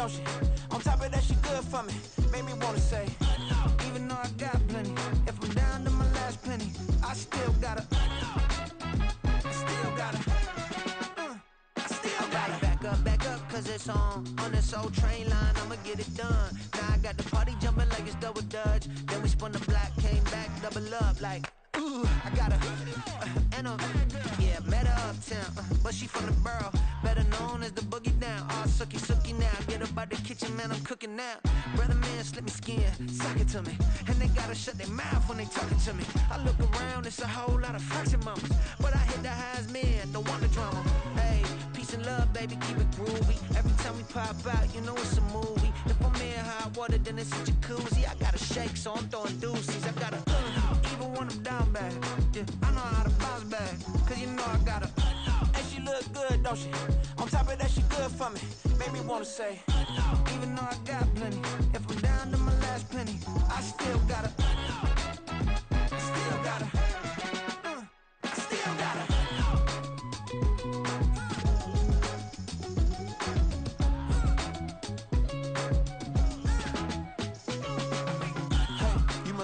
don't she? On top of that, she good for me. Made me wanna say, even though I got plenty, if I'm down to my last penny, I still gotta, back up, cause it's on this old train line, I'ma get it done. Now I got the party jumping like it's double dutch. Then we spun the block, came back, double up like, ooh, I got a, yeah, met her uptown, but she from the borough, better known as the boogie down. All sookie now, get up out the kitchen, man, I'm cooking now. Brother man, slip me skin, suck it to me, and they gotta shut their mouth when they talking to me. I look around, it's a whole lot of fraction mamas, but I hit the highs, man, don't want the drama. Hey, peace and love, baby, keep it groovy. Every time we pop out, you know it's a movie. If I'm in hot water, then it's a jacuzzi. I gotta shake, so I'm throwing deuces. I gotta, even when I'm down bad, yeah, I know how to bounce back, cause you know I gotta, and she look good, don't she? On top of that, she good for me. Made me wanna say, even though I got plenty, if I'm down to my last penny, I still gotta, still gotta.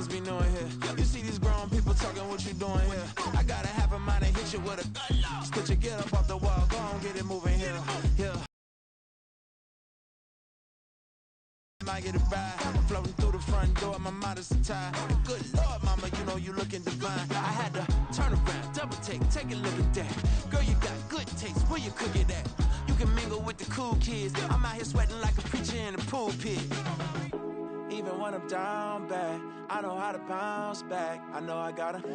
Be knowing here. You see these grown people talking, what you doing here? I gotta have a mind to hit you with a could you get up off the wall? Go on, get it moving here. Yeah. Might get a ride, floating through the front door, my modest attire. Good Lord, mama, you know you looking divine. I had to turn around, double take a look at that. Girl, you got good taste, where you cook it at? You can mingle with the cool kids. I'm out here sweating like a preacher in a pulpit. Even when I'm down bad, I know how to bounce back. I know I got her,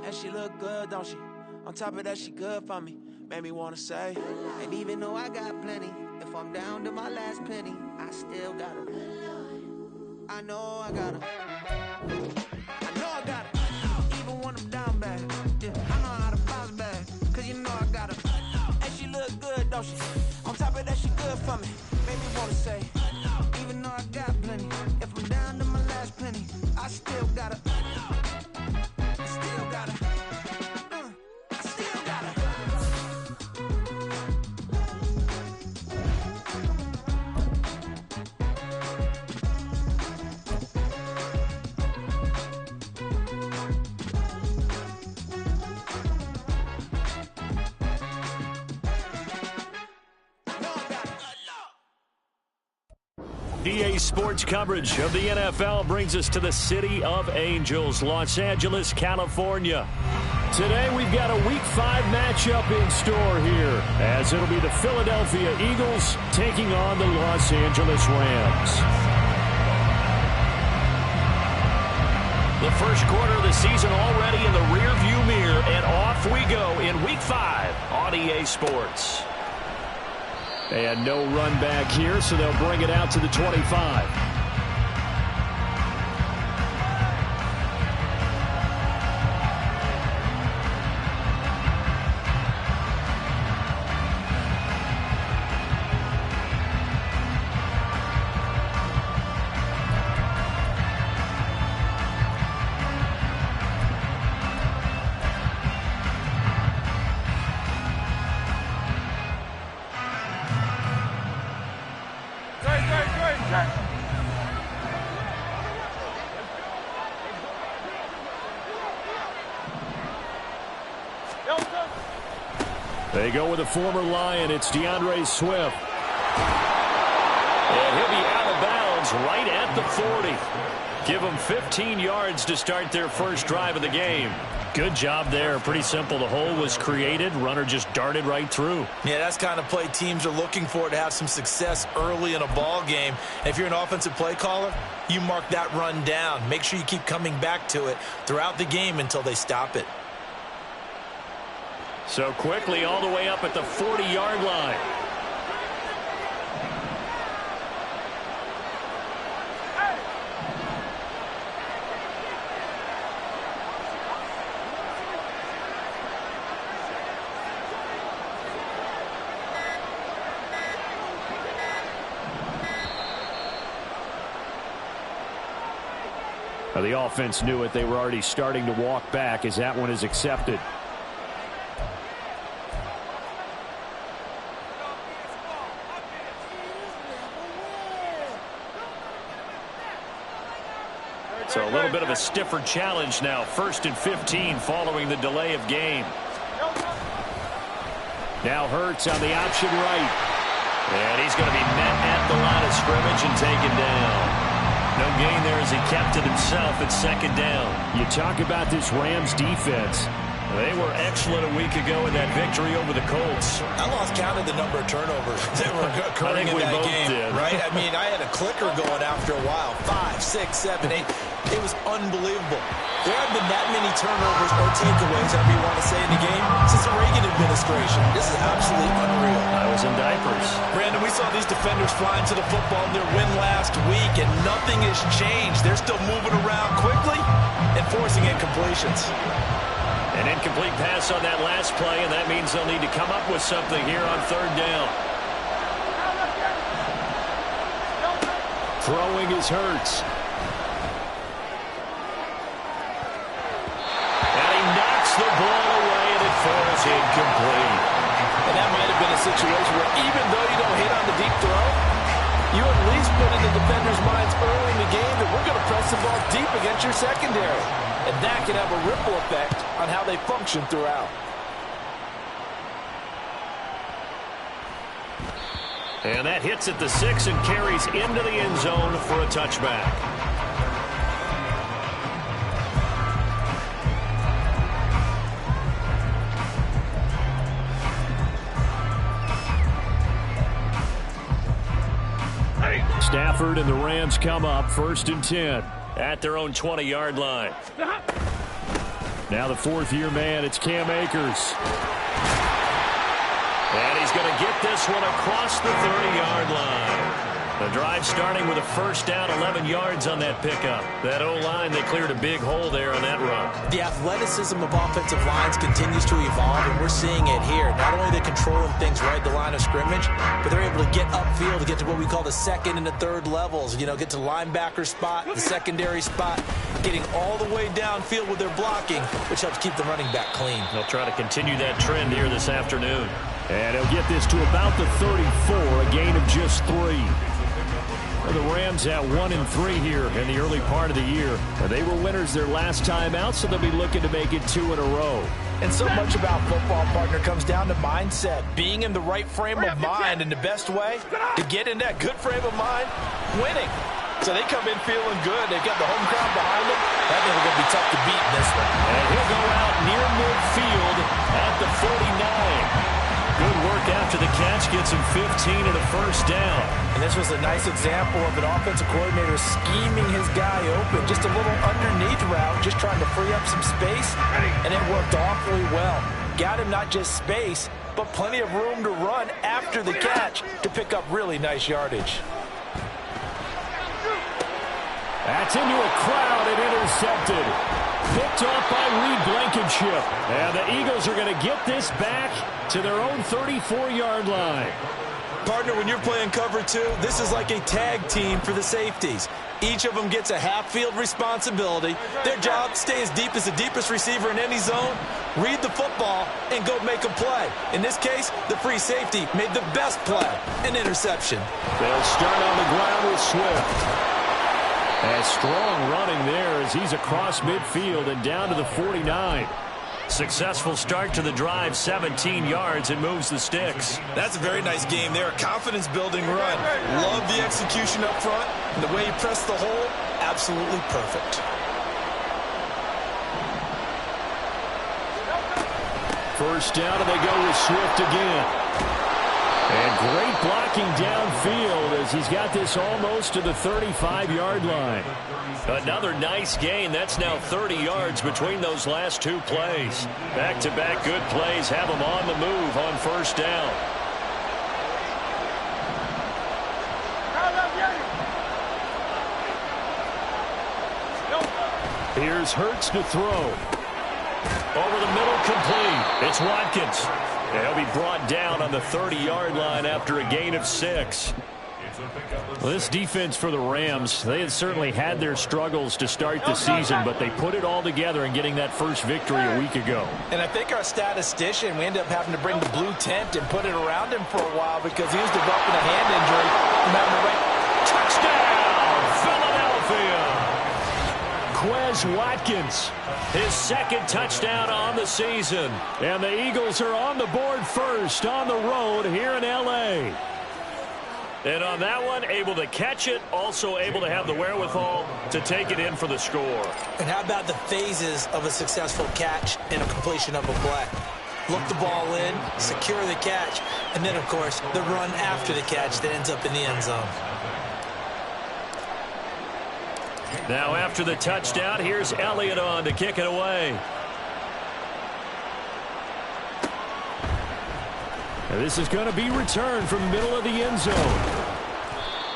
and she look good, don't she? On top of that, she good for me. Made me wanna say, and even though I got plenty, if I'm down to my last penny, I still got her. I know I got her. I know I got her. Even when I'm down bad, yeah, I know how to bounce back, cause you know I got her. And she look good, don't she? On top of that, she good for me. Made me wanna say, even though I got plenty, if I'm down to my last penny, I still gotta, still gotta, I still gotta. EA Sports coverage of the NFL brings us to the City of Angels, Los Angeles, California. Today we've got a Week 5 matchup in store here, as it'll be the Philadelphia Eagles taking on the Los Angeles Rams. The first quarter of the season already in the rearview mirror, and off we go in Week 5 on EA Sports. And no run back here, so they'll bring it out to the 25. They go with a former Lion. It's DeAndre Swift. And he'll be out of bounds right at the 40. Give them 15 yards to start their first drive of the game. Good job there. Pretty simple. The hole was created. Runner just darted right through. Yeah, that's the kind of play teams are looking for to have some success early in a ball game. And if you're an offensive play caller, you mark that run down. Make sure you keep coming back to it throughout the game until they stop it. So quickly all the way up at the 40-yard line. Now the offense knew it. They were already starting to walk back as that one is accepted. So a little bit of a stiffer challenge now. 1st and 15 following the delay of game. Now Hurts on the option right. And he's going to be met at the line of scrimmage and taken down. No gain there as he kept it himself at 2nd down. You talk about this Rams defense. They were excellent a week ago in that victory over the Colts. I lost count of the number of turnovers that were occurring in that game, right? I mean, I had a clicker going after a while. 5, 6, 7, 8. It was unbelievable. There haven't been that many turnovers or takeaways, however you want to say, in the game since the Reagan administration. This is absolutely unreal. I was in diapers. Brandon, we saw these defenders flying to the football in their win last week, and nothing has changed. They're still moving around quickly and forcing incompletions. An incomplete pass on that last play, and that means they'll need to come up with something here on 3rd down. Throwing is Hurts. And he knocks the ball away, and it falls incomplete. And that might have been a situation where even though you don't hit on the deep throw, you at least put in the defenders' minds early in the game that we're going to press the ball deep against your secondary. And that can have a ripple effect on how they function throughout. And that hits at the 6 and carries into the end zone for a touchback. Stafford and the Rams come up 1st and 10. At their own 20-yard line. Now the 4th-year man, it's Cam Akers. And he's going to get this one across the 30-yard line. The drive starting with a 1st down, 11 yards on that pickup. That O-line, they cleared a big hole there on that run. The athleticism of offensive lines continues to evolve, and we're seeing it here. Not only are they controlling things right at the line of scrimmage, but they're able to get upfield to get to what we call the 2nd and the 3rd levels. You know, get to the linebacker spot, the secondary spot, getting all the way downfield with their blocking, which helps keep the running back clean. They'll try to continue that trend here this afternoon. And he'll get this to about the 34, a gain of just 3. The Rams at 1-3 here in the early part of the year. They were winners their last time out, so they'll be looking to make it 2 in a row. And so much about football, partner, comes down to mindset. Being in the right frame of mind, and the best way to get in that good frame of mind, winning. So they come in feeling good. They've got the home crowd behind them. That means they're going to be tough to beat in this one. And he'll go out near midfield at the 49. Good work after the catch. Gets him 15 and a 1st down. And this was a nice example of an offensive coordinator scheming his guy open. Just a little underneath route, just trying to free up some space. And it worked awfully well. Got him not just space, but plenty of room to run after the catch to pick up really nice yardage. That's into a crowd and intercepted. Picked off by Reed Blankenship. And the Eagles are going to get this back to their own 34-yard line. Partner, when you're playing cover 2, this is like a tag team for the safeties. Each of them gets a half-field responsibility. Their job, stay as deep as the deepest receiver in any zone, read the football, and go make a play. In this case, the free safety made the best play, an interception. They'll start on the ground with Swift. A strong running there as he's across midfield and down to the 49. Successful start to the drive, 17 yards, and moves the sticks. That's a very nice game there. A confidence-building run. Love the execution up front. And the way he pressed the hole, absolutely perfect. First down, and they go with Swift again. And great blocking downfield as he's got this almost to the 35-yard line. Another nice gain. That's now 30 yards between those last 2 plays. Back-to-back good plays have them on the move on 1st down. Here's Hurts to throw. Over the middle, complete. It's Watkins. He'll be brought down on the 30-yard line after a gain of 6. Well, this defense for the Rams, they had certainly had their struggles to start the season, but they put it all together in getting that first victory a week ago. And I think our statistician, we ended up having to bring the blue tent and put it around him for a while because he was developing a hand injury from having to touchdown, Philadelphia. Watkins. His second touchdown on the season. And the Eagles are on the board first on the road here in L.A. And on that one, able to catch it, also able to have the wherewithal to take it in for the score. And how about the phases of a successful catch and a completion of a play? Look the ball in, secure the catch, and then, of course, the run after the catch that ends up in the end zone. Now after the touchdown, here's Elliott on to kick it away. And this is going to be returned from the middle of the end zone.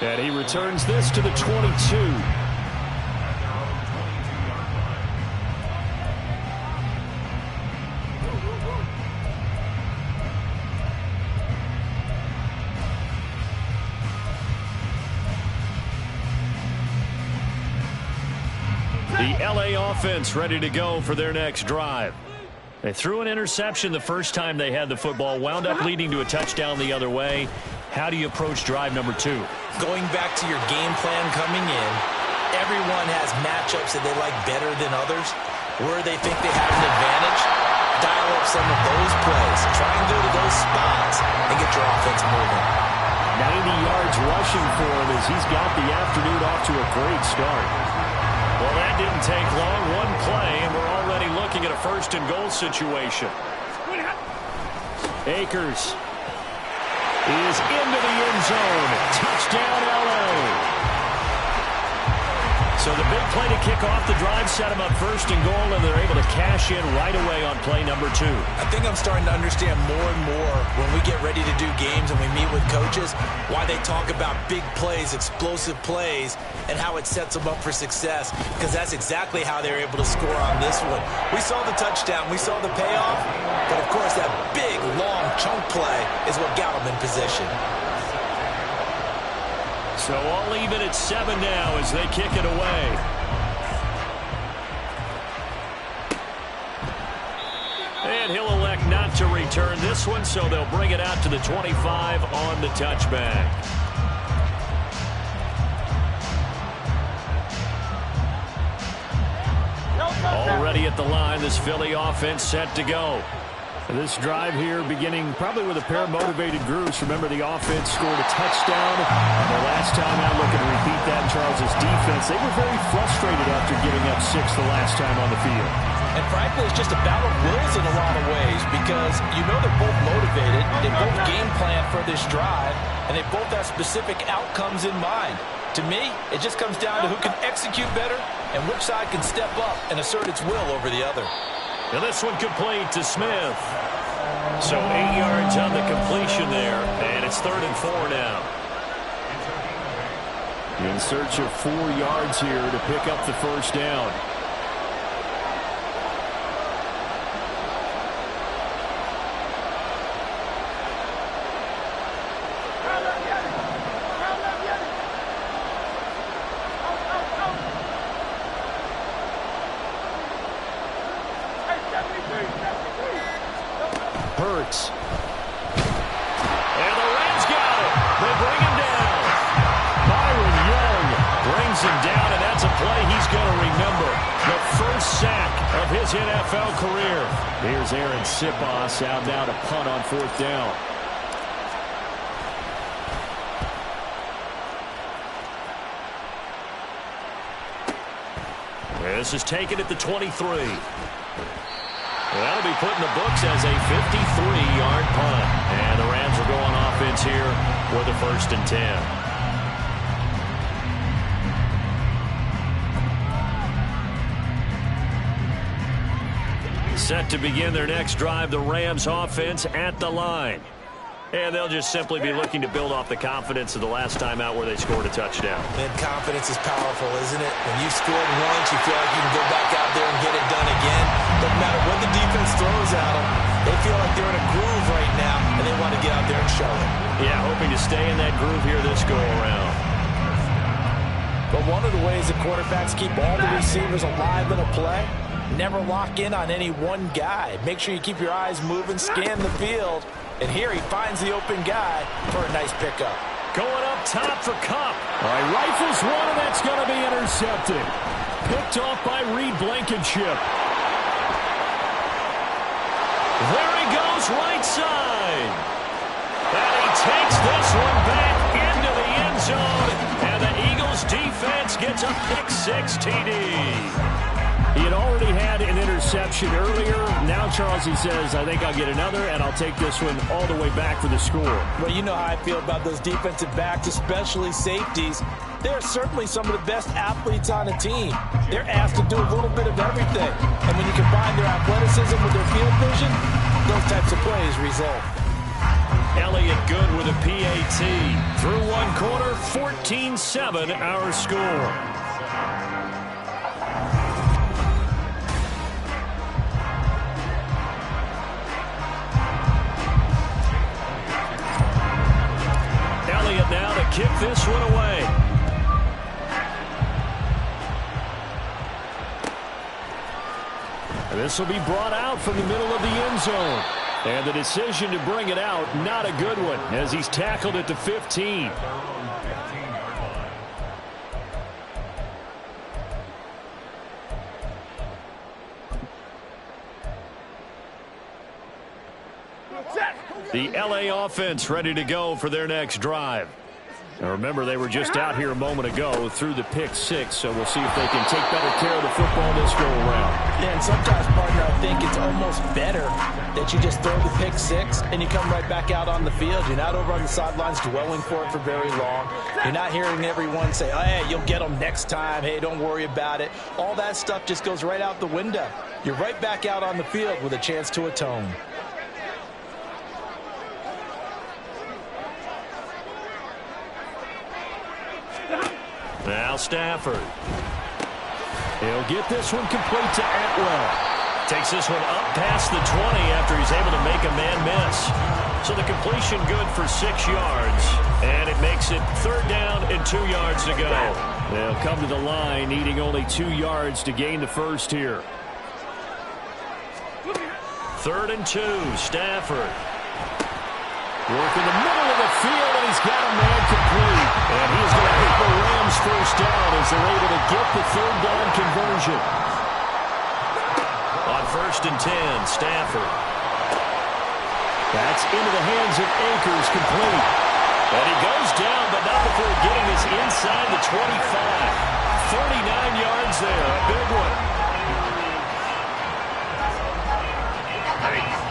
And he returns this to the 22. The L.A. offense ready to go for their next drive. They threw an interception the first time they had the football, wound up leading to a touchdown the other way. How do you approach drive number 2? Going back to your game plan coming in, everyone has matchups that they like better than others. Where they think they have an advantage, dial up some of those plays. Try and go to those spots and get your offense moving. 90 yards rushing for him as he's got the afternoon off to a great start. Well, that didn't take long. One play, and we're already looking at a first-and-goal situation. Akers is into the end zone. Touchdown, L.A. So the big play to kick off the drive set them up first and goal, and they're able to cash in right away on play number 2. I think I'm starting to understand more and more when we get ready to do games and we meet with coaches why they talk about big plays, explosive plays, and how it sets them up for success, because that's exactly how they're able to score on this one. We saw the touchdown. We saw the payoff. But, of course, that big, long chunk play is what got them in position. So all even at 7 now as they kick it away. And he'll elect not to return this one, so they'll bring it out to the 25 on the touchback. Already at the line, this Philly offense set to go. This drive here beginning probably with a pair of motivated groups. Remember, the offense scored a touchdown. The last time out, looking to repeat that in Charles' defense. They were very frustrated after giving up 6 the last time on the field. And frankly, it's just a battle of wills in a lot of ways, because you know they're both motivated. They both game plan for this drive, and they both have specific outcomes in mind. To me, it just comes down to who can execute better and which side can step up and assert its will over the other. And this one complete to Smith. So 8 yards on the completion there, and it's 3rd and 4 now. In search of 4 yards here to pick up the first down. Hurts. And the Rams got it. They bring him down. Byron Young brings him down, and that's a play he's going to remember. The first sack of his NFL career. Here's Aaron Sipos out now to punt on 4th down. This is taken at the 23. That'll be put in the books as a 53-yard punt. And the Rams will go on offense here with a 1st and 10. Set to begin their next drive, the Rams offense at the line. And they'll just simply be looking to build off the confidence of the last time out where they scored a touchdown. And confidence is powerful, isn't it? When you scored once, you feel like you can go back out there and get it done again. Doesn't matter what the defense throws at them. They feel like they're in a groove right now, and they want to get out there and show it. Yeah, hoping to stay in that groove here this go-around. But one of the ways the quarterbacks keep all the receivers alive in a play, never lock in on any one guy. Make sure you keep your eyes moving, scan the field. And here he finds the open guy for a nice pickup. Going up top for Kupp. All right, rifles one, and that's going to be intercepted. picked off by Reed Blankenship. There he goes, right side. And he takes this one back into the end zone. And the Eagles defense gets a pick-6 TD. He had already had an interception earlier. Now, Charles, he says, I think I'll get another, and I'll take this one all the way back for the score. Well, you know how I feel about those defensive backs, especially safeties. They're certainly some of the best athletes on the team. They're asked to do a little bit of everything. And when you combine their athleticism with their field vision, those types of plays result. Elliott good with a PAT. Through one quarter, 14-7 our score. Elliott now to kick this one away. This will be brought out from the middle of the end zone. And the decision to bring it out, not a good one, as he's tackled at the 15. The LA offense ready to go for their next drive. Now remember, they were just out here a moment ago through the pick-6, so we'll see if they can take better care of the football this go-around. Yeah, and sometimes, partner, I think it's almost better that you just throw the pick-6 and you come right back out on the field. You're not over on the sidelines dwelling for it for very long. You're not hearing everyone say, oh, hey, you'll get them next time. Hey, don't worry about it. All that stuff just goes right out the window. You're right back out on the field with a chance to atone. Now Stafford. He'll get this one complete to Atwell. Takes this one up past the 20 after he's able to make a man miss. So the completion good for 6 yards. And it makes it 3rd down and 2 yards to go. They'll come to the line needing only 2 yards to gain the first here. 3rd and 2, Stafford. Work in the middle of the field, and he's got a man complete. And he's going to hit the Rams first down as they're able to get the 3rd down conversion. On 1st and 10, Stafford. That's into the hands of Akers, complete. And he goes down, but not before getting this inside the 25. 39 yards there, a big one.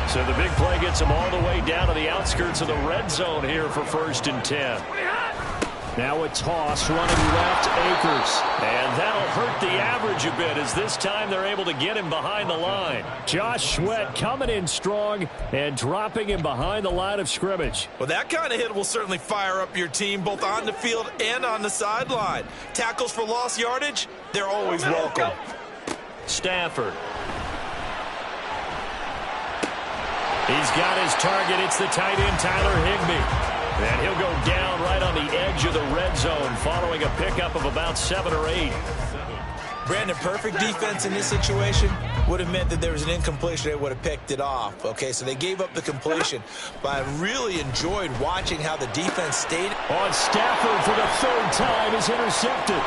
So the big play gets him all the way down to the outskirts of the red zone here for 1st and 10. Now a toss running left, Akers. And that'll hurt the average a bit as this time they're able to get him behind the line. Josh Sweat coming in strong and dropping him behind the line of scrimmage. Well, that kind of hit will certainly fire up your team both on the field and on the sideline. Tackles for lost yardage, they're always welcome. Stafford. He's got his target. It's the tight end, Tyler Higbee. And he'll go down right on the edge of the red zone following a pickup of about 7 or 8. Brandon, perfect defense in this situation would have meant that there was an incompletion. They would have picked it off. Okay, so they gave up the completion. But I really enjoyed watching how the defense stayed. On Stafford for the 3rd time is intercepted.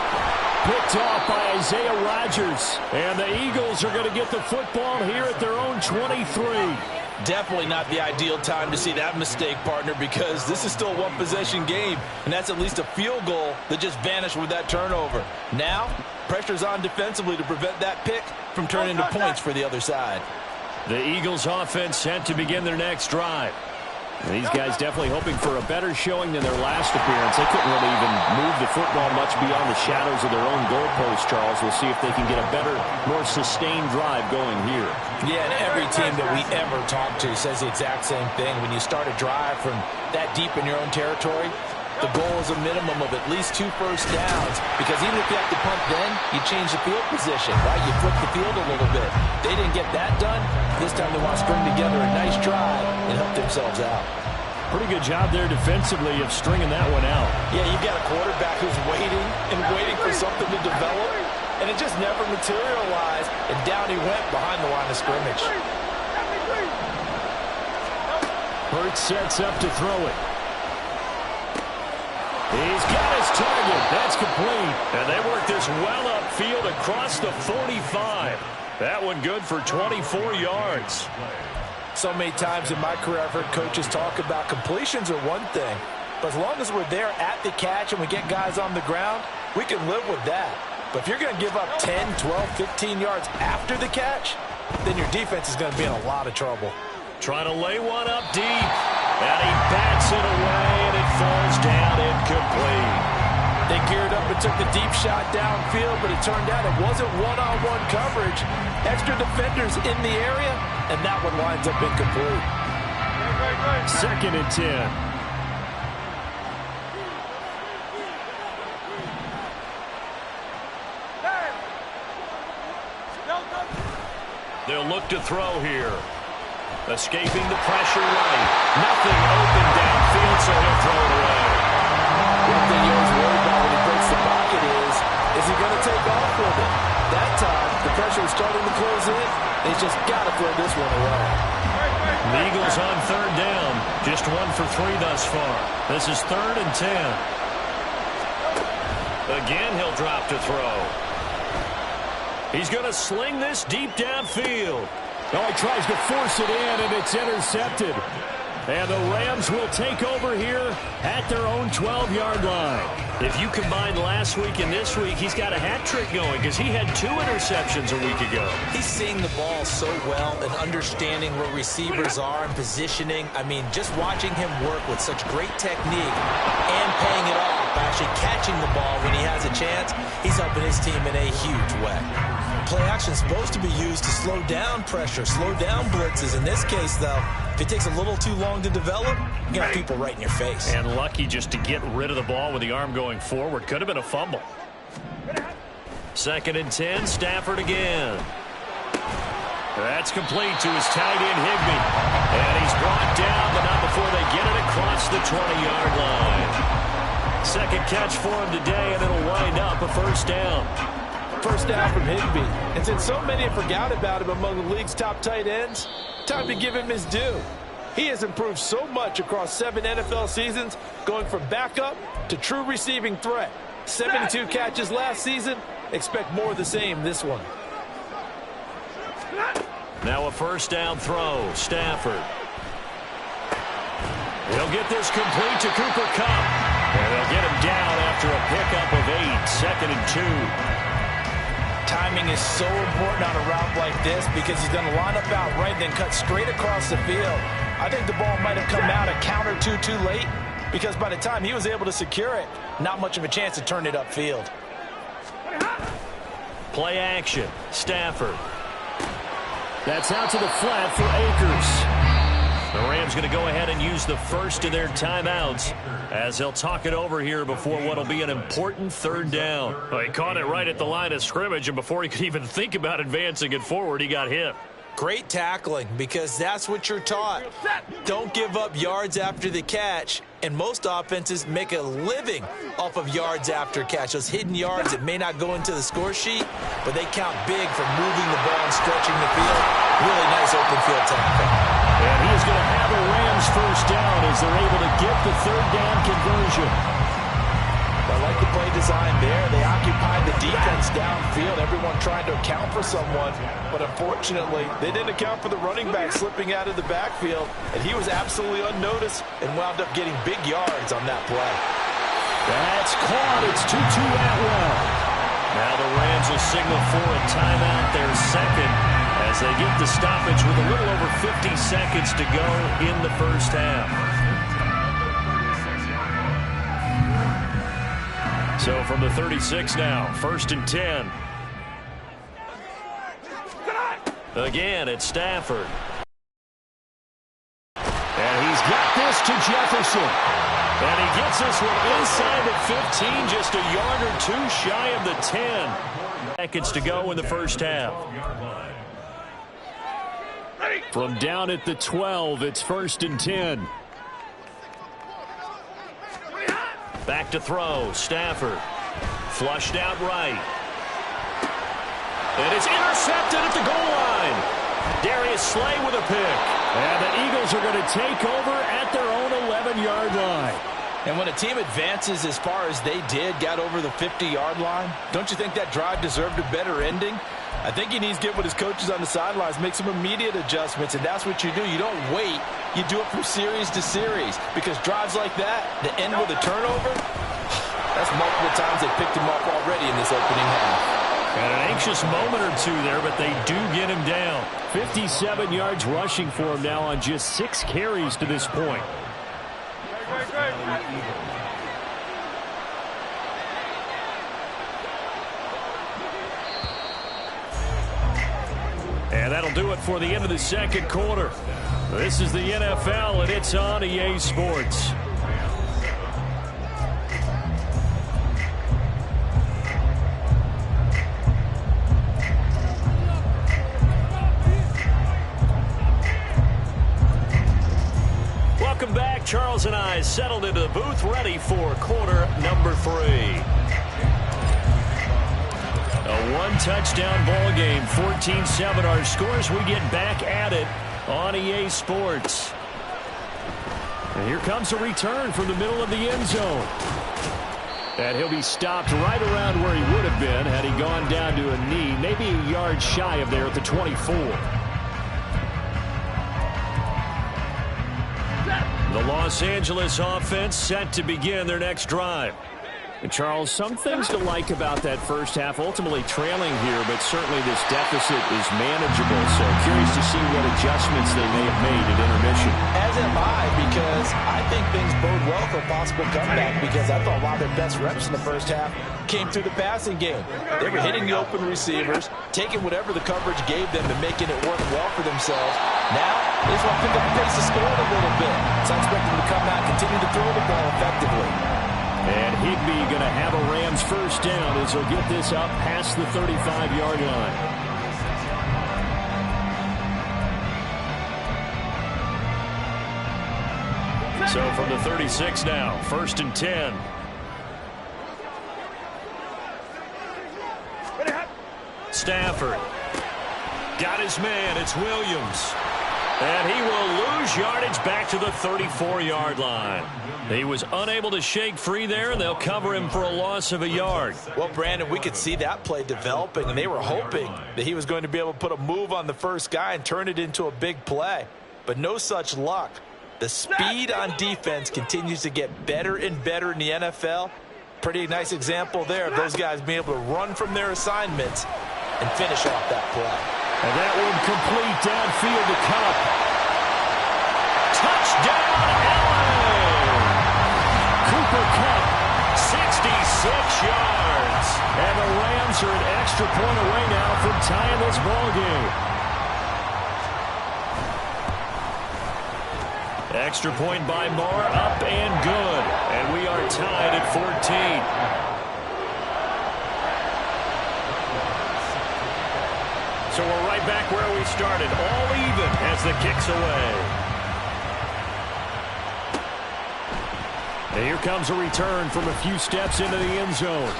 Picked off by Isaiah Rodgers. And the Eagles are going to get the football here at their own 23. Definitely not the ideal time to see that mistake, partner, because this is still a one-possession game, and that's at least a field goal that just vanished with that turnover. Now, pressure's on defensively to prevent that pick from turning into points for the other side. The Eagles offense set to begin their next drive. These guys definitely hoping for a better showing than their last appearance. They couldn't really even move the football much beyond the shadows of their own goalpost, Charles. We'll see if they can get a better, more sustained drive going here. Yeah, and every team that we ever talk to says the exact same thing. When you start a drive from that deep in your own territory, the goal is a minimum of at least 2 first downs, because even if you have to punt then, you change the field position, right? You flip the field a little bit. They didn't get that done. This time they want to string together a nice drive and help themselves out. Pretty good job there defensively of stringing that one out. Yeah, you've got a quarterback who's waiting and waiting for something to develop, and it just never materialized, and down he went behind the line of scrimmage. Hurts sets up to throw it. He's got his target. That's complete. And they work this well upfield across the 45. That one good for 24 yards. So many times in my career I've heard coaches talk about completions are one thing, but as long as we're there at the catch and we get guys on the ground, we can live with that. But if you're going to give up 10, 12, 15 yards after the catch, then your defense is going to be in a lot of trouble. Trying to lay one up deep, and he bats it away, and it falls down incomplete. They geared up and took the deep shot downfield, but it turned out it wasn't one-on-one coverage. Extra defenders in the area, and that one winds up incomplete. 2nd and 10. They'll look to throw here. Escaping the pressure right. Nothing open downfield, so he'll throw it away. One thing you always worry about when he breaks the pocket is he going to take off with it? That time, the pressure was starting to close in. They just got to throw this one away. The Eagles on 3rd down. Just 1 for 3 thus far. This is 3rd and 10. Again, he'll drop to throw. He's going to sling this deep downfield. Oh, he tries to force it in, and it's intercepted. And the Rams will take over here at their own 12-yard line. If you combine last week and this week, he's got a hat trick going because he had 2 interceptions a week ago. He's seeing the ball so well and understanding where receivers are and positioning. I mean, just watching him work with such great technique and paying it off by actually catching the ball when he has a chance, he's helping his team in a huge way. Play action is supposed to be used to slow down pressure, slow down blitzes. In this case, though, if it takes a little too long to develop, you got people right in your face. And lucky just to get rid of the ball with the arm going forward. Could have been a fumble. 2nd and 10, Stafford again. That's complete to his tight end, Higbee. And he's brought down, but not before they get it across the 20-yard line. 2nd catch for him today, and it'll wind up a 1st down. 1st down from Higbee. And since so many have forgot about him among the league's top tight ends, time to give him his due. He has improved so much across 7 NFL seasons, going from backup to true receiving threat. 72 catches last season. Expect more of the same this one. Now a 1st down throw. Stafford. He'll get this complete to Cooper Kupp. And they'll get him down after a pickup of 8. 2nd and 2. Timing is so important on a route like this because he's going to line up out right and then cut straight across the field. I think the ball might have come out a count or two too late because by the time he was able to secure it, not much of a chance to turn it upfield. Play action. Stafford. That's out to the flat for Akers. The Rams going to go ahead and use the first of their timeouts as they'll talk it over here before what will be an important 3rd down. Well, he caught it right at the line of scrimmage, and before he could even think about advancing it forward, he got hit. Great tackling because that's what you're taught. Don't give up yards after the catch, and most offenses make a living off of yards after catch. Those hidden yards that may not go into the score sheet, but they count big for moving the ball and stretching the field. Really nice open field tackle. And he is going to have a Rams 1st down as they're able to get the 3rd down conversion. I like the play design there. They occupied the defense downfield, everyone trying to account for someone. But unfortunately, they didn't account for the running back slipping out of the backfield. And he was absolutely unnoticed and wound up getting big yards on that play. That's caught. It's 2-2 Atwell. Now the Rams will signal for a timeout, their 2nd, as they get the stoppage with a little over 50 seconds to go in the 1st half. So from the 36 now, 1st and 10. Again, it's Stafford. And he's got this to Jefferson. And he gets this one inside the 15, just a yard or 2 shy of the 10. Seconds to go in the 1st half. From down at the 12, it's 1st and 10. Back to throw. Stafford. Flushed out right. And it's intercepted at the goal line. Darius Slay with a pick. And the Eagles are going to take over at their own 11-yard line. And when a team advances as far as they did, got over the 50-yard line, don't you think that drive deserved a better ending? I think he needs to get with his coaches on the sidelines, make some immediate adjustments, and that's what you do. You don't wait. You do it from series to series, because drives like that end with a turnover, that's multiple times they picked him up already in this opening half. And an anxious moment or two there, but they do get him down. 57 yards rushing for him now on just 6 carries to this point. And that'll do it for the end of the second quarter. This is the NFL, and it's on EA Sports. Welcome back. Charles and I settled into the booth, ready for quarter number 3. A one-touchdown ball game, 14-7 our scores. We get back at it on EA Sports. And here comes a return from the middle of the end zone. And he'll be stopped right around where he would have been had he gone down to a knee, maybe a yard shy of there at the 24. The Los Angeles offense set to begin their next drive. And Charles, some things to like about that first half, ultimately trailing here, but certainly this deficit is manageable. So curious to see what adjustments they may have made at intermission. As am I, because I think things bode well for a possible comeback, because I thought a lot of their best reps in the first half came through the passing game. They were hitting the open receivers, taking whatever the coverage gave them and making it work well for themselves. Now, they just want to pick up the pace of scoring a little bit. So I expect them to come out and continue to throw the ball effectively. And Higbee going to have a Rams first down as he'll get this up past the 35-yard line. So from the 36 now, 1st and 10. Stafford got his man. It's Williams. And he will lose yardage back to the 34-yard line. He was unable to shake free there, and they'll cover him for a loss of a yard. Well, Brandon, we could see that play developing, and they were hoping that he was going to be able to put a move on the first guy and turn it into a big play. But no such luck. The speed on defense continues to get better and better in the NFL. Pretty nice example there of those guys being able to run from their assignments and finish off that play. And that one complete downfield to Cup. Touchdown, Allen! Cooper Kupp, 66 yards. And the Rams are an extra point away now from tying this ball game. Extra point by Moore, up and good. And we are tied at 14. So we're right back where we started, all even as the kick's away. And here comes a return from a few steps into the end zone.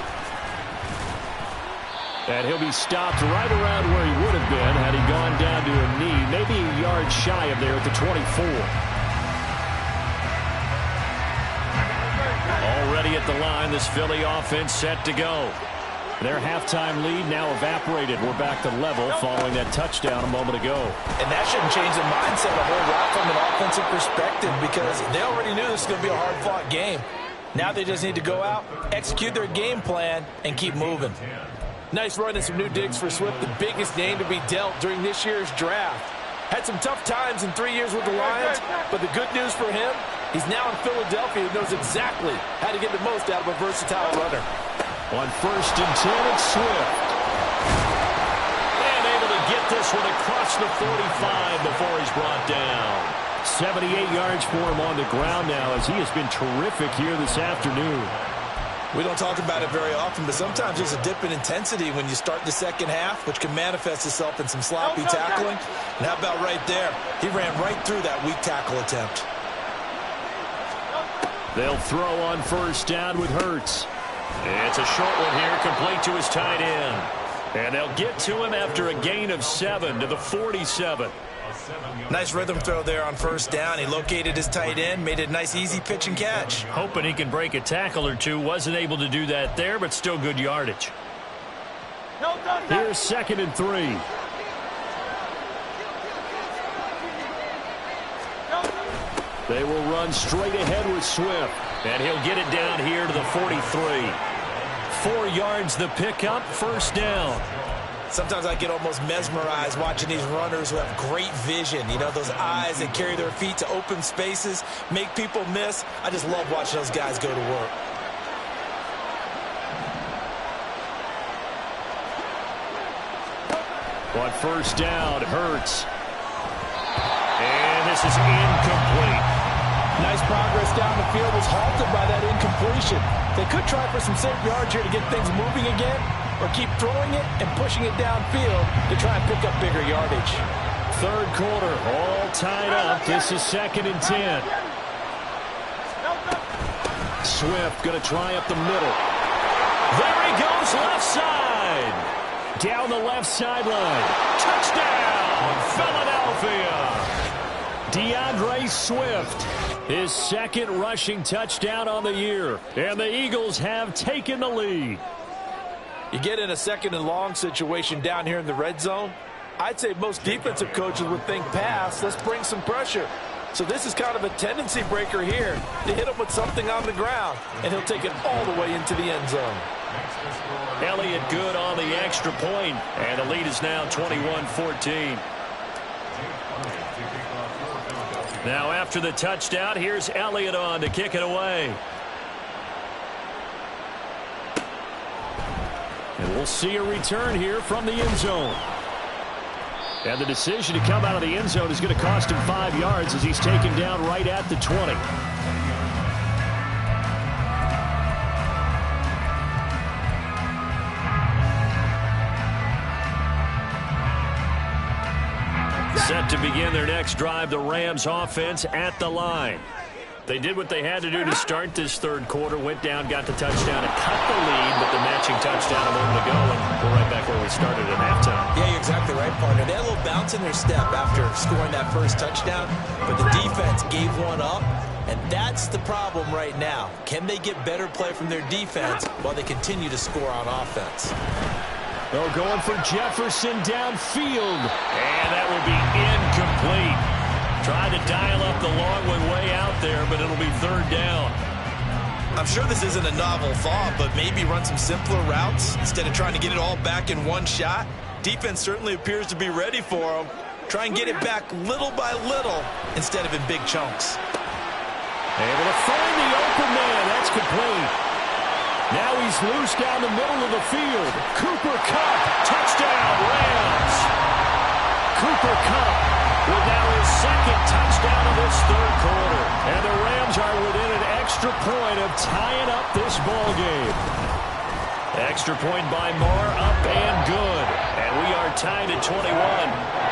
And he'll be stopped right around where he would have been had he gone down to a knee, maybe a yard shy of there at the 24. Already at the line, this Philly offense set to go. Their halftime lead now evaporated. We're back to level following that touchdown a moment ago. And that shouldn't change the mindset a whole lot from an offensive perspective, because they already knew this was going to be a hard-fought game. Now they just need to go out, execute their game plan, and keep moving. Nice run and some new digs for Swift, the biggest name to be dealt during this year's draft. Had some tough times in 3 years with the Lions, but the good news for him, he's now in Philadelphia and knows exactly how to get the most out of a versatile runner. On 1st and 10, it's Swift. And able to get this one across the 45 before he's brought down. 78 yards for him on the ground now, as he has been terrific here this afternoon. We don't talk about it very often, but sometimes there's a dip in intensity when you start the second half, which can manifest itself in some sloppy tackling. And how about right there? He ran right through that weak tackle attempt. They'll throw on 1st down with Hurts. It's a short one here, complete to his tight end. And they'll get to him after a gain of 7 to the 47. Nice rhythm throw there on first down. He located his tight end, made it a nice, easy pitch and catch. Hoping he can break a tackle or two. Wasn't able to do that there, but still good yardage. Here's 2nd and 3. They will run straight ahead with Swift. And he'll get it down here to the 43. 4 yards the pickup, first down. Sometimes I get almost mesmerized watching these runners who have great vision. You know, those eyes that carry their feet to open spaces, make people miss. I just love watching those guys go to work. On first down, Hurts. And this is incomplete. Nice progress down the field, was halted by that incompletion. They could try for some safe yards here to get things moving again, or keep throwing it and pushing it downfield to try and pick up bigger yardage. 3rd quarter, all tied up. This is 2nd and 10. Swift going to try up the middle. There he goes, left side. Down the left sideline. Touchdown, Philadelphia. DeAndre Swift, his 2nd rushing touchdown on the year. And the Eagles have taken the lead. You get in a 2nd and long situation down here in the red zone. I'd say most defensive coaches would think pass. Let's bring some pressure. So this is kind of a tendency breaker here to hit him with something on the ground, and he'll take it all the way into the end zone. Elliott good on the extra point, and the lead is now 21-14. Now after the touchdown, here's Elliott on to kick it away. And we'll see a return here from the end zone. And the decision to come out of the end zone is going to cost him 5 yards as he's taken down right at the 20. Set to begin their next drive, the Rams offense at the line. They did what they had to do to start this 3rd quarter, went down, got the touchdown, and cut the lead, but the matching touchdown a moment ago, and we're right back where we started at halftime. Yeah, you're exactly right, partner. They had a little bounce in their step after scoring that first touchdown, but the defense gave one up, and that's the problem right now. Can they get better play from their defense while they continue to score on offense? They're going for Jefferson downfield. And that will be incomplete. Tried to dial up the long one way out there, but it'll be 3rd down. I'm sure this isn't a novel thought, but maybe run some simpler routes instead of trying to get it all back in one shot. Defense certainly appears to be ready for them. Try and get it back little by little instead of in big chunks. Able to find the open man. That's complete. Now he's loose down the middle of the field. Cooper Kupp, touchdown, Rams. Cooper Kupp with now his 2nd touchdown of this 3rd quarter. And the Rams are within an extra point of tying up this ball game. Extra point by Moore, up and good. And we are tied at 21.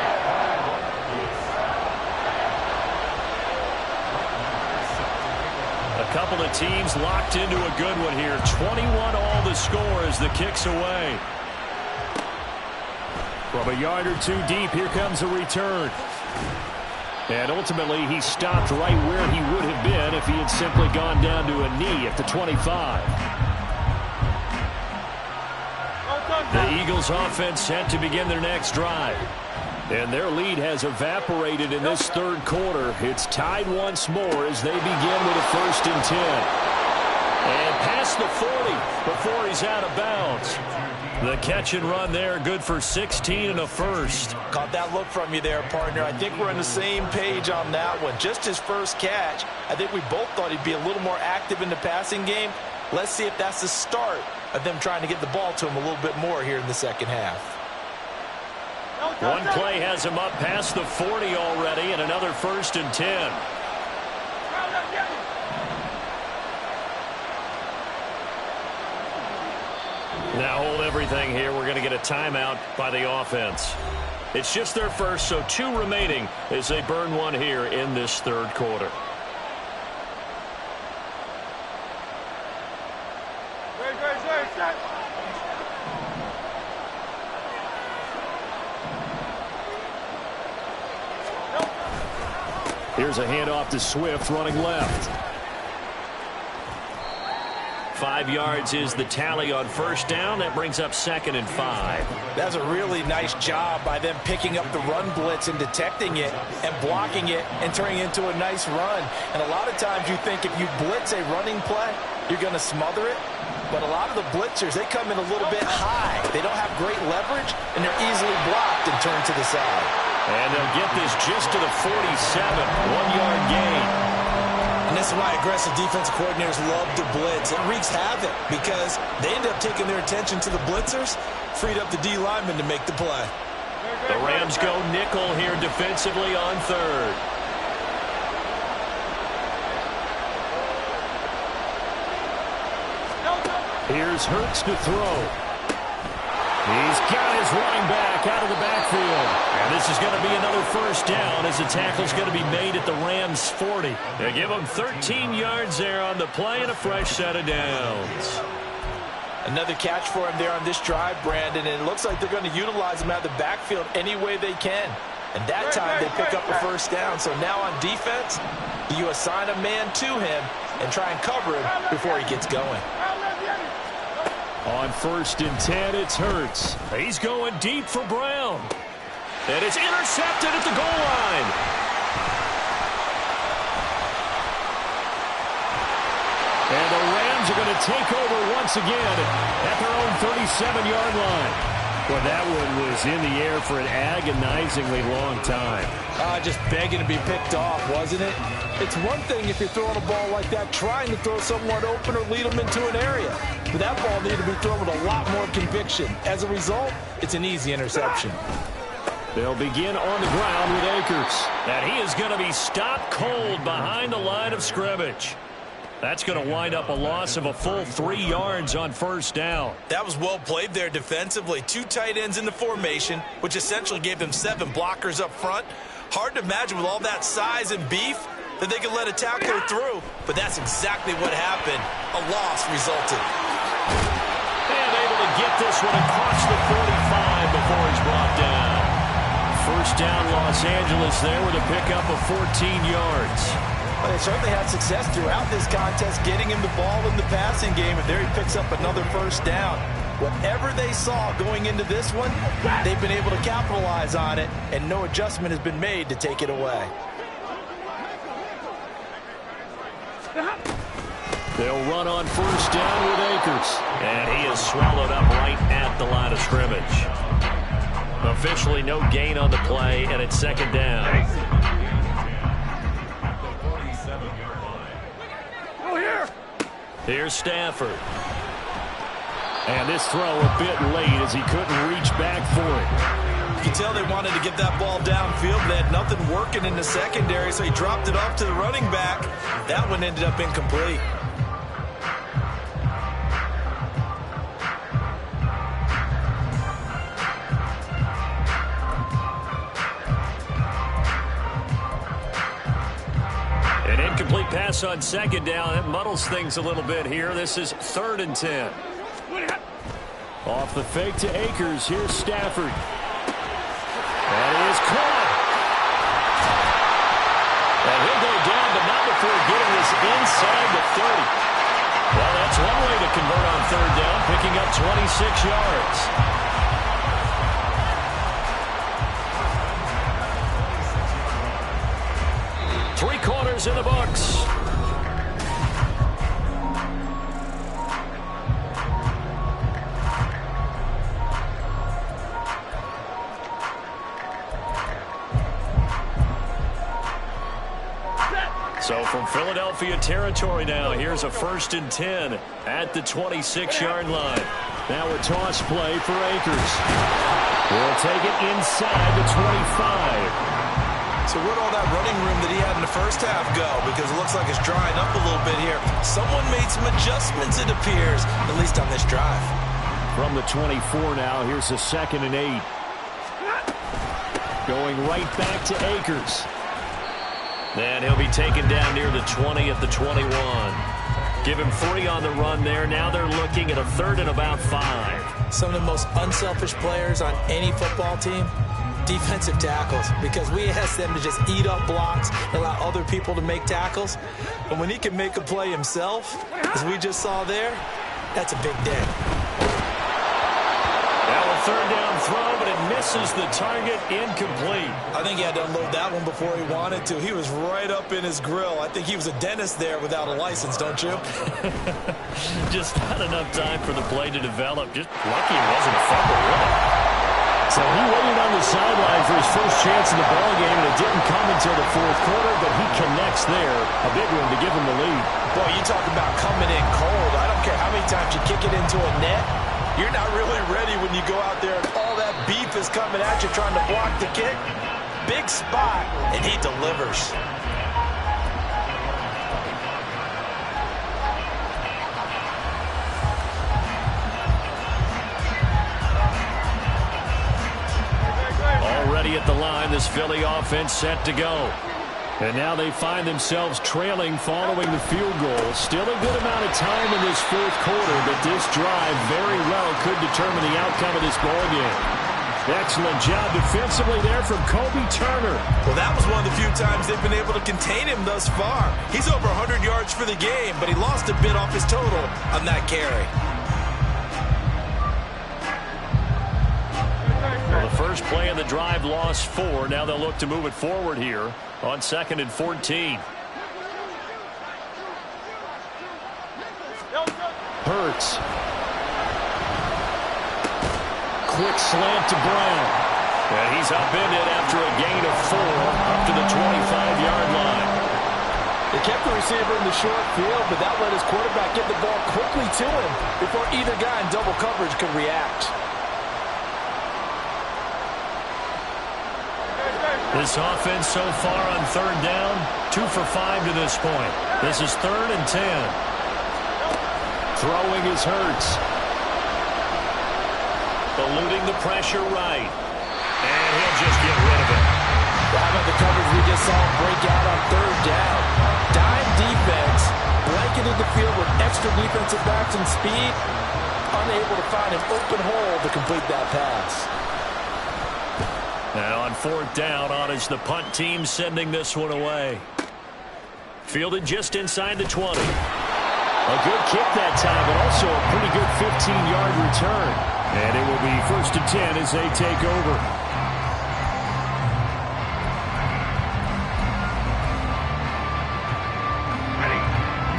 A couple of teams locked into a good one here. 21 all the score as the kick's away. From a yard or two deep, here comes a return. And ultimately, he stopped right where he would have been if he had simply gone down to a knee at the 25. The Eagles offense set to begin their next drive. And their lead has evaporated in this 3rd quarter. It's tied once more as they begin with a 1st and 10. And past the 40 before he's out of bounds. The catch and run there, good for 16 and a first. Caught that look from you there, partner. I think we're on the same page on that one. Just his first catch. I think we both thought he'd be a little more active in the passing game. Let's see if that's the start of them trying to get the ball to him a little bit more here in the second half. One play has him up past the 40 already, and another 1st and 10. Now hold everything here. We're going to get a timeout by the offense. It's just their first, so 2 remaining as they burn one here in this 3rd quarter. Here's a handoff to Swift running left. 5 yards is the tally on first down. That brings up 2nd and 5. That's a really nice job by them picking up the run blitz and detecting it and blocking it and turning it into a nice run. And a lot of times you think if you blitz a running play, you're going to smother it. But a lot of the blitzers, they come in a little bit high. They don't have great leverage, and they're easily blocked and turned to the side. And they'll get this just to the 47, 1-yard gain. And this is why aggressive defensive coordinators love to blitz. It wreaks havoc because they end up taking their attention to the blitzers, freed up the D lineman to make the play. The Rams go nickel here defensively on 3rd. Here's Hurts to throw. He's got his running back out of the backfield. And this is going to be another first down as the tackle's going to be made at the Rams' 40. They give them 13 yards there on the play and a fresh set of downs. Another catch for him there on this drive, Brandon, and it looks like they're going to utilize him out of the backfield any way they can. And that time they pick up a first down. So now on defense, you assign a man to him and try and cover him before he gets going. On 1st and 10, it's Hurts. He's going deep for Brown. And it's intercepted at the goal line. And the Rams are going to take over once again at their own 37-yard line. Well, that one was in the air for an agonizingly long time. Just begging to be picked off, wasn't it? It's one thing if you're throwing a ball like that, trying to throw someone open or lead them into an area. But that ball needed to be thrown with a lot more conviction. As a result, it's an easy interception. They'll begin on the ground with Akers. And he is going to be stopped cold behind the line of scrimmage. That's going to wind up a loss of a full 3 yards on first down. That was well played there defensively. 2 tight ends in the formation, which essentially gave them 7 blockers up front. Hard to imagine with all that size and beef that they could let a tackler through, but that's exactly what happened. A loss resulted. And able to get this one across the 45 before he's brought down. First down, Los Angeles there with a pickup of 14 yards. Well, they certainly had success throughout this contest getting him the ball in the passing game, and there he picks up another first down. Whatever they saw going into this one, they've been able to capitalize on it, and no adjustment has been made to take it away. They'll run on first down with Akers. And he is swallowed up right at the line of scrimmage. Officially no gain on the play, and it's 2nd down. Here's Stafford. And this throw a bit late as he couldn't reach back for it. You can tell they wanted to get that ball downfield. They had nothing working in the secondary, so he dropped it off to the running back. That one ended up incomplete. An incomplete pass on 2nd down. That muddles things a little bit here. This is 3rd and 10. Off the fake to Akers. Here's Stafford. That is caught. And he'll go down, but not before getting this inside the 30. Well, that's one way to convert on 3rd down, picking up 26 yards. Three quarters in the books. So from Philadelphia territory now, here's a 1st and 10 at the 26-yard line. Now a toss play for Akers. He'll take it inside the 25. So where'd all that running room that he had in the first half go? Because it looks like it's drying up a little bit here. Someone made some adjustments, it appears, at least on this drive. From the 24 now, here's a 2nd and 8. Going right back to Akers. Then he'll be taken down near the 20 at the 21. Give him 3 on the run there. Now they're looking at a 3rd and about 5. Some of the most unselfish players on any football team defensive tackles, because we ask them to just eat up blocks, allow other people to make tackles. But when he can make a play himself, as we just saw there, that's a big day. Now a third down throw, but it misses the target, incomplete. I think he had to unload that one before he wanted to. He was right up in his grill. I think he was a dentist there without a license, don't you? Just not enough time for the play to develop. Just lucky it wasn't a fumble, really. So he waited on the sideline for his first chance in the ballgame, and it didn't come until the fourth quarter, but he connects there. A big one to give him the lead. Boy, you talk about coming in cold. I don't care how many times you kick it into a net. You're not really ready when you go out there and all that beef is coming at you trying to block the kick. Big spot, and he delivers. Already at the line, this Philly offense set to go. And now they find themselves trailing following the field goal. Still a good amount of time in this fourth quarter, but this drive very well could determine the outcome of this ballgame. Excellent job defensively there from Kobe Turner. Well, that was one of the few times they've been able to contain him thus far. He's over 100 yards for the game, but he lost a bit off his total on that carry. Well, the first play of the drive lost 4. Now they'll look to move it forward here on 2nd and 14. Hurts. Quick slant to Brown. And he's upended after a gain of 4 up to the 25-yard line. They kept the receiver in the short field, but that let his quarterback get the ball quickly to him before either guy in double coverage could react. This offense so far on third down, 2 for 5 to this point. This is 3rd and 10. Throwing is Hurts. Eluding the pressure right. And he'll just get rid of it. How about the coverage we just saw him break out on third down? Dime defense, blanketed the field with extra defensive backs and speed, unable to find an open hole to complete that pass. Now on 4th down, on is the punt team sending this one away. Fielded just inside the 20. A good kick that time, but also a pretty good 15-yard return. And it will be 1st and 10 as they take over.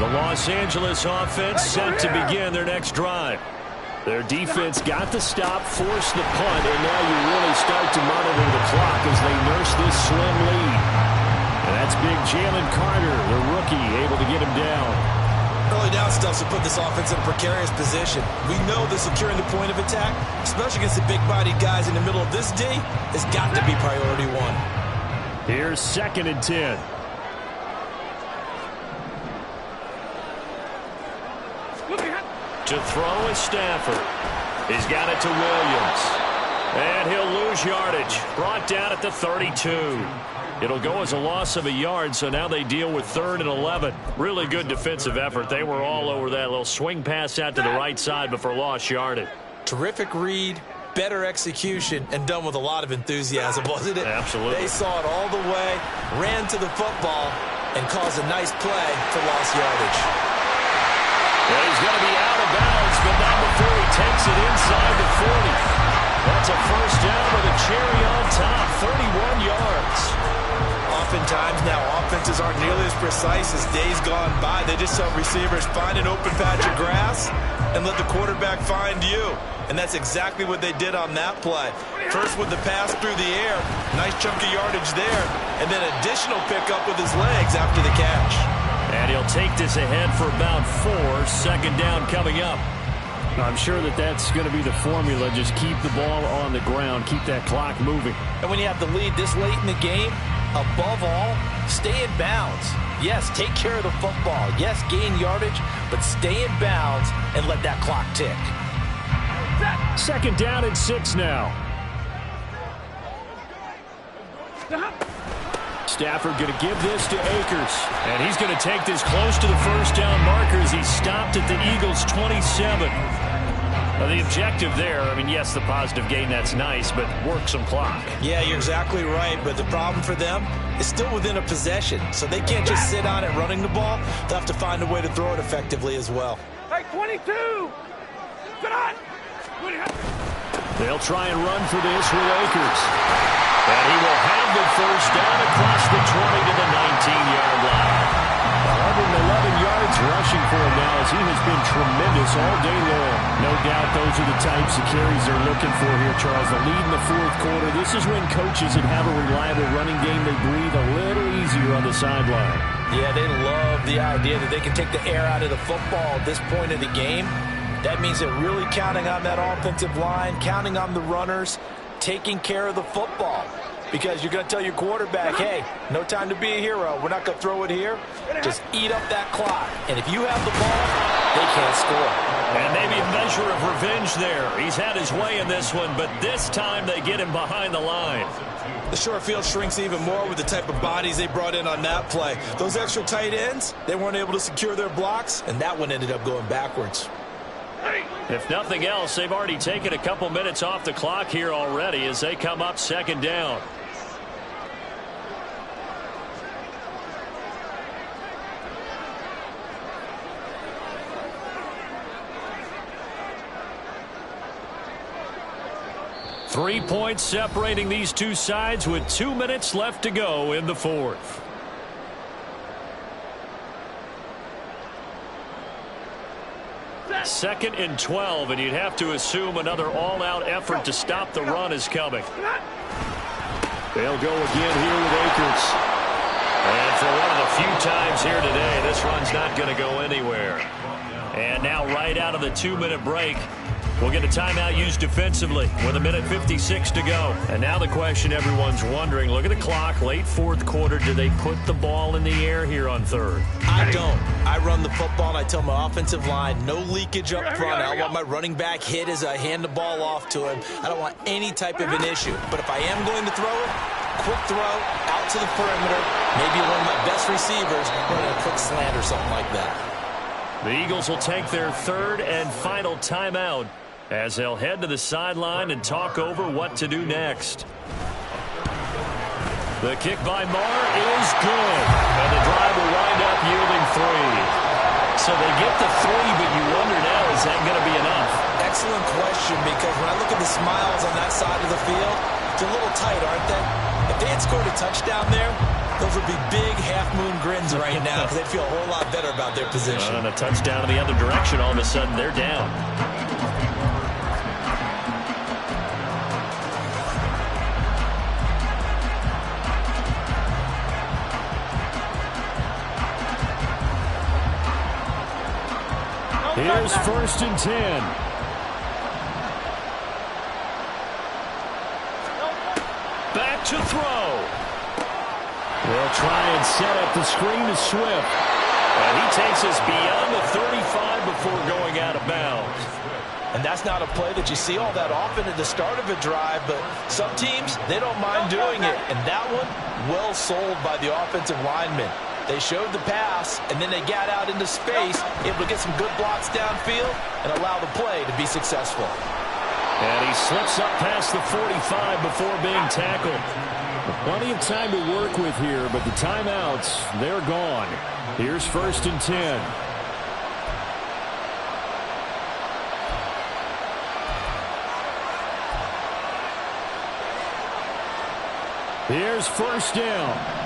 The Los Angeles offense set to begin their next drive. Their defense got the stop, forced the punt, and now you really start to monitor the clock as they nurse this slim lead. And that's big Jalen Carter, the rookie, able to get him down. Early down stuff to put this offense in a precarious position. We know that securing the point of attack, especially against the big-bodied guys in the middle of this D, has got to be priority 1. Here's 2nd and 10. To throw is Stafford. He's got it to Williams. And he'll lose yardage. Brought down at the 32. It'll go as a loss of a yard, so now they deal with 3rd and 11. Really good defensive effort. They were all over that little swing pass out to the right side before lost yardage. Terrific read, better execution, and done with a lot of enthusiasm, wasn't it? Absolutely. They saw it all the way, ran to the football, and caused a nice play for lost yardage. Well, he's going to be out of bounds, but not before he takes it inside the 40. That's a 1st down with a cherry on top, 31 yards. Oftentimes now offenses aren't nearly as precise as days gone by. They just tell receivers, find an open patch of grass and let the quarterback find you. And that's exactly what they did on that play. First with the pass through the air, nice chunk of yardage there, and then additional pickup with his legs after the catch. And he'll take this ahead for about 4. 2nd down coming up. I'm sure that that's going to be the formula. Just keep the ball on the ground. Keep that clock moving. And when you have the lead this late in the game, above all, stay in bounds. Yes, take care of the football. Yes, gain yardage, but stay in bounds and let that clock tick. 2nd down and 6 now. Stafford going to give this to Akers. And he's going to take this close to the 1st down marker as he stopped at the Eagles' 27. The objective there, I mean, yes, the positive gain, that's nice, but work some clock. Yeah, you're exactly right, but the problem for them is still within a possession, so they can't just sit on it running the ball. They'll have to find a way to throw it effectively as well. Hey, 22! Sit on! They'll try and run for this with Akers. And he will have the first down across the 20 to the 19-yard line. 111 yards rushing for him now as he has been tremendous all day long. No doubt those are the types of carries they're looking for here, Charles. The lead in the fourth quarter. This is when coaches that have a reliable running game, they breathe a little easier on the sideline. Yeah, they love the idea that they can take the air out of the football at this point of the game. That means they're really counting on that offensive line, counting on the runners, taking care of the football. Because you're going to tell your quarterback, hey, no time to be a hero. We're not going to throw it here. Just eat up that clock. And if you have the ball, they can't score. And maybe a measure of revenge there. He's had his way in this one, but this time they get him behind the line. The short field shrinks even more with the type of bodies they brought in on that play. Those extra tight ends, they weren't able to secure their blocks, and that one ended up going backwards. If nothing else, they've already taken a couple minutes off the clock here already as they come up second down. Three points separating these two sides with 2 minutes left to go in the fourth. Second and 12, and you'd have to assume another all-out effort to stop the run is coming. They'll go again here with Akers. And for one of the few times here today, this run's not going to go anywhere. And now right out of the 2-minute break, we'll get a timeout used defensively with 1:56 to go. And now the question everyone's wondering, look at the clock, late fourth quarter, do they put the ball in the air here on third? I don't. I run the football and I tell my offensive line, no leakage up front. I don't want my running back hit as I hand the ball off to him. I don't want any type of an issue. But if I am going to throw it, quick throw, out to the perimeter, maybe one of my best receivers running a quick slant or something like that. The Eagles will take their third and final timeout as they'll head to the sideline and talk over what to do next. The kick by Marr is good, and the drive will wind up yielding 3. So they get the 3, but you wonder now, is that going to be enough? Excellent question, because when I look at the smiles on that side of the field, they're a little tight, aren't they? If they had scored a touchdown there, those would be big half-moon grins right now because they'd feel a whole lot better about their position. And a touchdown in the other direction, all of a sudden they're down. Here's first and 10. Back to throw. They'll try and set up the screen to Swift. And he takes us beyond the 35 before going out of bounds. And that's not a play that you see all that often at the start of a drive, but some teams, they don't mind doing it. And that one, well sold by the offensive lineman. They showed the pass, and then they got out into space, able to get some good blocks downfield and allow the play to be successful. And he slips up past the 45 before being tackled. Plenty of time to work with here, but the timeouts, they're gone. Here's first and 10. Here's first down.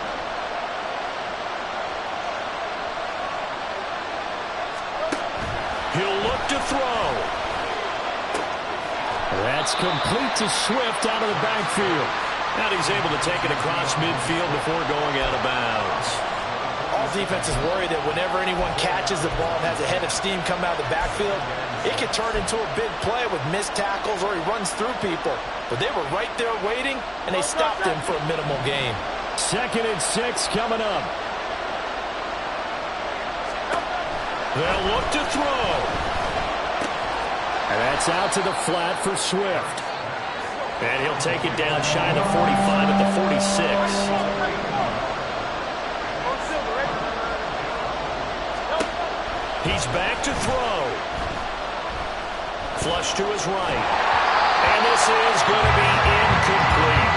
He'll look to throw. That's complete to Swift out of the backfield. And he's able to take it across midfield before going out of bounds. All defenses worry that whenever anyone catches the ball and has a head of steam come out of the backfield, it can turn into a big play with missed tackles or he runs through people. But they were right there waiting, and they stopped him for a minimal gain. Second and 6 coming up. They'll look to throw. And that's out to the flat for Swift. And he'll take it down shy of the 45 at the 46. He's back to throw. flush to his right. And this is going to be incomplete.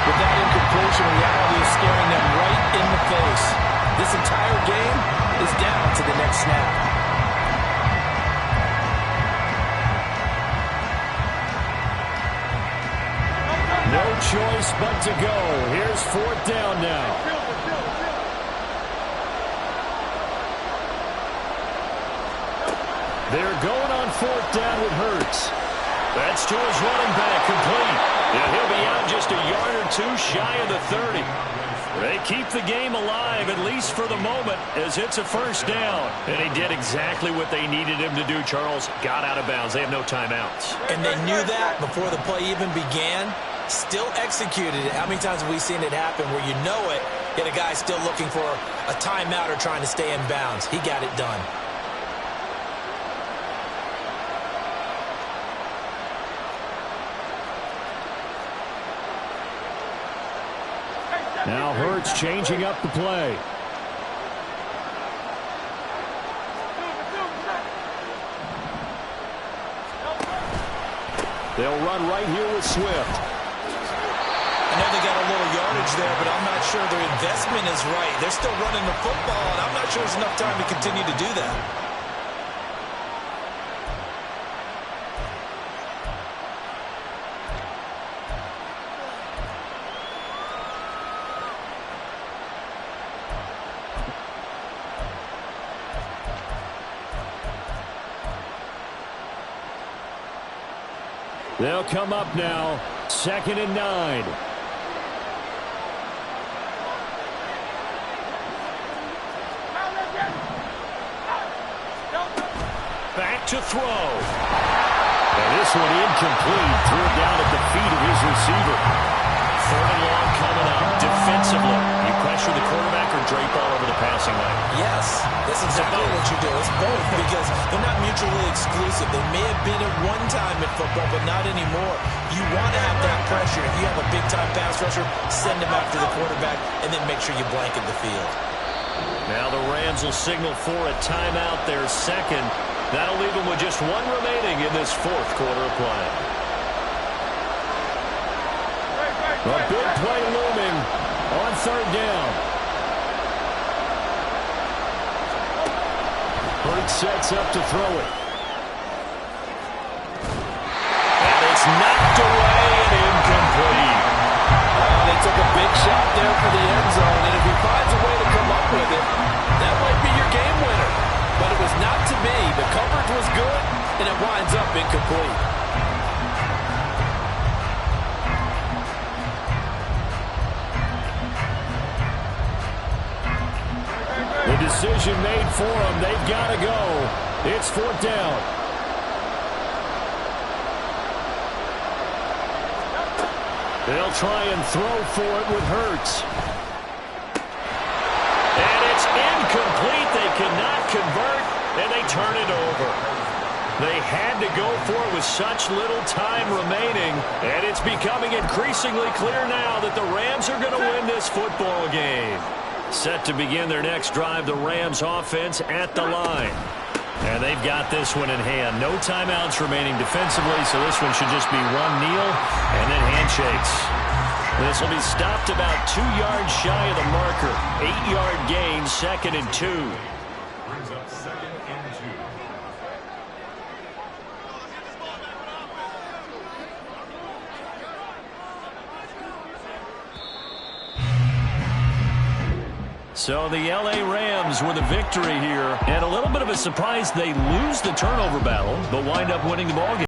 With that incompletion, reality is staring them right in the face. This entire game is down to the next snap. No choice but to go. Here's 4th down now. They're going on 4th down with Hurts. That's to his running back, complete. And he'll be out just a yard or two shy of the 30. They keep the game alive, at least for the moment, as it's a 1st down. And he did exactly what they needed him to do, Charles. Got out of bounds. They have no timeouts. And they knew that before the play even began. Still executed it. How many times have we seen it happen where you know it, yet a guy still looking for a timeout or trying to stay in bounds? He got it done. Now Hurts changing up the play. They'll run right here with Swift. I know they got a little yardage there, but I'm not sure their investment is right. They're still running the football, and I'm not sure there's enough time to continue to do that. They'll come up now, 2nd and 9. Back to throw. And this one incomplete. Threw it down at the feet of his receiver. 3rd and long coming up defensively. You pressure the quarterback or drape all over the passing lane? Yes, that's exactly what you do. It's both because they're not mutually exclusive. They may have been at one time in football, but not anymore. You want to have that pressure. If you have a big-time pass rusher, send him after the quarterback, and then make sure you blanket the field. Now the Rams will signal for a timeout, their 2nd. That'll leave them with just 1 remaining in this 4th quarter of play. A big play looming on 3rd down. Hurts sets up to throw it. And it's knocked away and incomplete. They took a big shot there for the end zone, and if he finds a way to come up with it, that might be your game winner. But it was not to be. The coverage was good, and it winds up incomplete. The decision made for them. They've got to go. It's 4th down. They'll try and throw for it with Hurts. And it's incomplete. They cannot convert, and they turn it over. They had to go for it with such little time remaining, and it's becoming increasingly clear now that the Rams are going to win this football game. Set to begin their next drive, the Rams offense at the line. And they've got this one in hand. No timeouts remaining defensively, so this one should just be one kneel and then handshakes. This will be stopped about 2 yards shy of the marker. 8-yard gain, 2nd and 2. Brings up 2nd and 2. So the L.A. Rams with a victory here. And a little bit of a surprise, they lose the turnover battle, but wind up winning the ballgame.